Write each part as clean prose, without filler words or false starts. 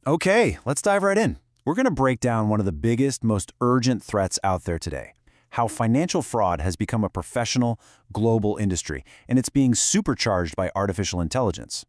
Okay, let's dive right in. We're going to break down one of the biggest, most urgent threats out there today. How financial fraud has become a professional, global industry, and it's being supercharged by artificial intelligence.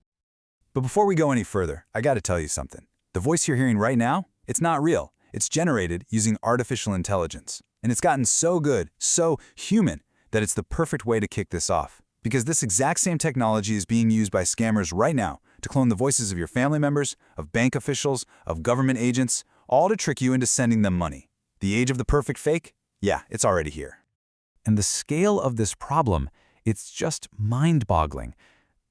But before we go any further, I gotta tell you something. The voice you're hearing right now, it's not real. It's generated using artificial intelligence. And it's gotten so good, so human, that it's the perfect way to kick this off. Because this exact same technology is being used by scammers right now to clone the voices of your family members, of bank officials, of government agents, all to trick you into sending them money. The age of the perfect fake? Yeah, it's already here. And the scale of this problem, it's just mind-boggling.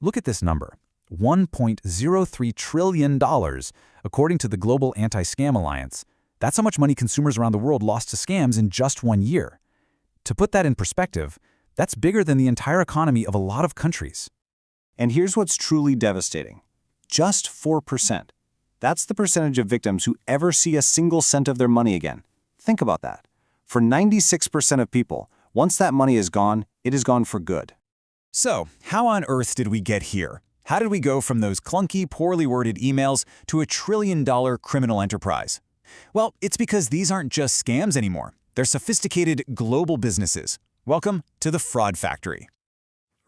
Look at this number, $1.03 trillion, according to the Global Anti-Scam Alliance. That's how much money consumers around the world lost to scams in just 1 year. To put that in perspective, that's bigger than the entire economy of a lot of countries. And here's what's truly devastating. Just 4%. That's the percentage of victims who ever see a single cent of their money again. Think about that. For 96% of people, once that money is gone, it is gone for good. So, how on earth did we get here? How did we go from those clunky, poorly worded emails to a trillion-dollar criminal enterprise? Well, it's because these aren't just scams anymore. They're sophisticated global businesses. Welcome to the Fraud Factory.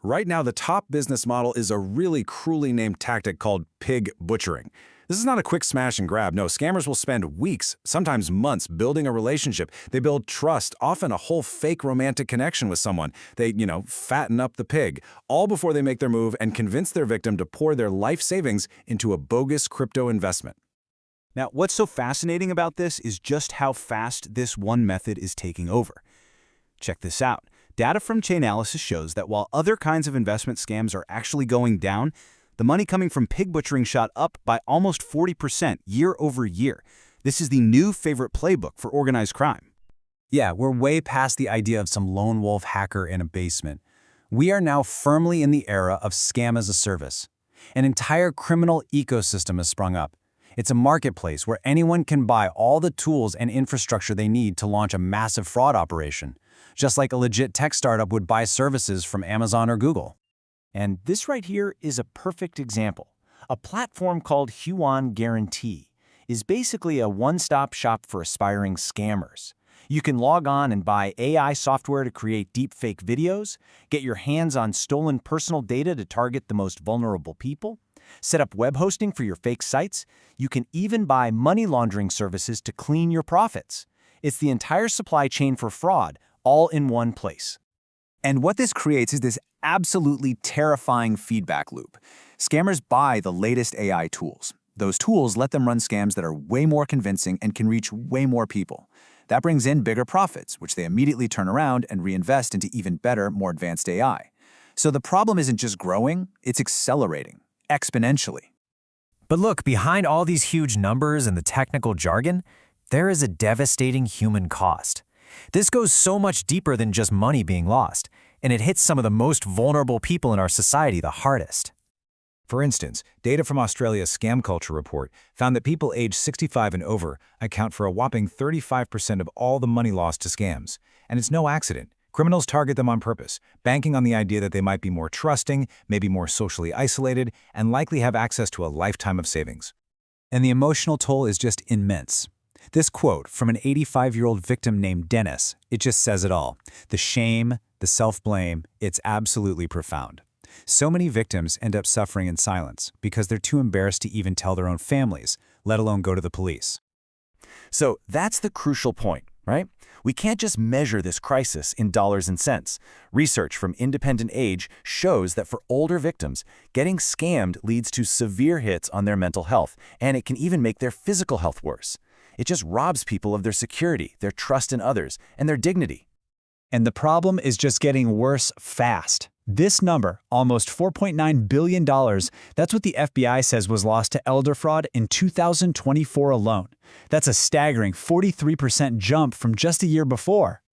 Right now, the top business model is a really cruelly named tactic called pig butchering. This is not a quick smash and grab. No, scammers will spend weeks, sometimes months, building a relationship. They build trust, often a whole fake romantic connection with someone. They, fatten up the pig, all before they make their move and convince their victim to pour their life savings into a bogus crypto investment. Now, what's so fascinating about this is just how fast this one method is taking over. Check this out. Data from Chainalysis shows that while other kinds of investment scams are actually going down, the money coming from pig butchering shot up by almost 40% year over year. This is the new favorite playbook for organized crime. Yeah, we're way past the idea of some lone wolf hacker in a basement. We are now firmly in the era of scam as a service. An entire criminal ecosystem has sprung up. It's a marketplace where anyone can buy all the tools and infrastructure they need to launch a massive fraud operation, just like a legit tech startup would buy services from Amazon or Google. And this right here is a perfect example. A platform called Huan Guarantee is basically a one-stop shop for aspiring scammers. You can log on and buy AI software to create deepfake videos, get your hands on stolen personal data to target the most vulnerable people, set up web hosting for your fake sites. You can even buy money laundering services to clean your profits. It's the entire supply chain for fraud, all in one place. And what this creates is this absolutely terrifying feedback loop. Scammers buy the latest AI tools. Those tools let them run scams that are way more convincing and can reach way more people. That brings in bigger profits, which they immediately turn around and reinvest into even better, more advanced AI. So the problem isn't just growing, it's accelerating, exponentially. But look, behind all these huge numbers and the technical jargon, there is a devastating human cost. This goes so much deeper than just money being lost, and it hits some of the most vulnerable people in our society the hardest. For instance, data from Australia's Scam Culture report found that people aged 65 and over account for a whopping 35% of all the money lost to scams. And it's no accident. Criminals target them on purpose, banking on the idea that they might be more trusting, maybe more socially isolated, and likely have access to a lifetime of savings. And the emotional toll is just immense. This quote from an 85-year-old victim named Dennis, it just says it all. The shame, the self-blame, it's absolutely profound. So many victims end up suffering in silence because they're too embarrassed to even tell their own families, let alone go to the police. So that's the crucial point, right? We can't just measure this crisis in dollars and cents. Research from Independent Age shows that for older victims, getting scammed leads to severe hits on their mental health, and it can even make their physical health worse. It just robs people of their security, their trust in others, and their dignity. And the problem is just getting worse fast. This number, almost $4.9 billion, that's what the FBI says was lost to elder fraud in 2024 alone. That's a staggering 43% jump from just a year before.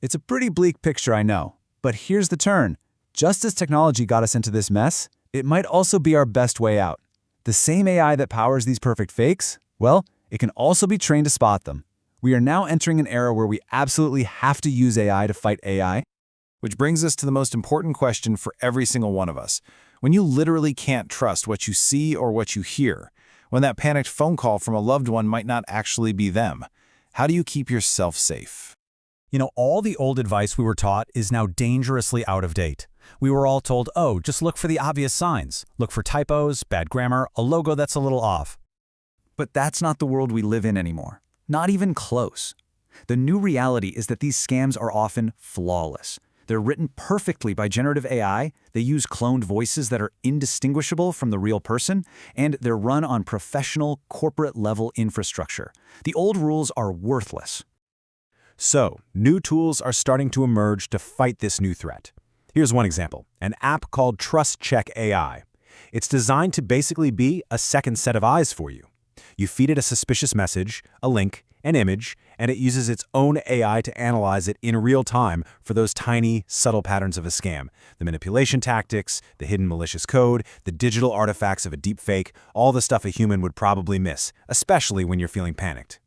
It's a pretty bleak picture, I know. But here's the turn. Just as technology got us into this mess, it might also be our best way out. The same AI that powers these perfect fakes, well, it can also be trained to spot them. We are now entering an era where we absolutely have to use AI to fight AI. Which brings us to the most important question for every single one of us. When you literally can't trust what you see or what you hear, when that panicked phone call from a loved one might not actually be them? How do you keep yourself safe? All the old advice we were taught is now dangerously out of date. We were all told, oh, just look for the obvious signs. Look for typos, bad grammar, a logo that's a little off. But that's not the world we live in anymore. Not even close. The new reality is that these scams are often flawless. They're written perfectly by generative AI, they use cloned voices that are indistinguishable from the real person, and they're run on professional, corporate-level infrastructure. The old rules are worthless. So, new tools are starting to emerge to fight this new threat. Here's one example, an app called TrustCheck AI. It's designed to basically be a second set of eyes for you. You feed it a suspicious message, a link, an image, and it uses its own AI to analyze it in real time for those tiny, subtle patterns of a scam. The manipulation tactics, the hidden malicious code, the digital artifacts of a deepfake, all the stuff a human would probably miss, especially when you're feeling panicked.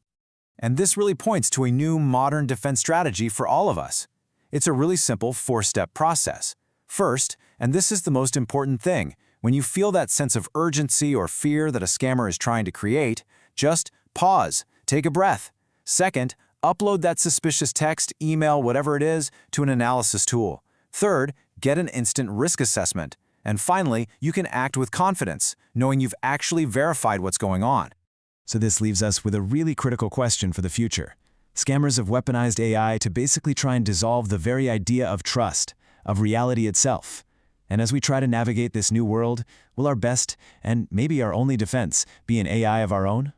And this really points to a new modern defense strategy for all of us. It's a really simple 4-step process. First, and this is the most important thing, when you feel that sense of urgency or fear that a scammer is trying to create, just pause, take a breath. Second, upload that suspicious text, email, whatever it is, to an analysis tool. Third, get an instant risk assessment. And finally, you can act with confidence, knowing you've actually verified what's going on. So this leaves us with a really critical question for the future. Scammers have weaponized AI to basically try and dissolve the very idea of trust, of reality itself. And as we try to navigate this new world, will our best, and maybe our only defense, be an AI of our own?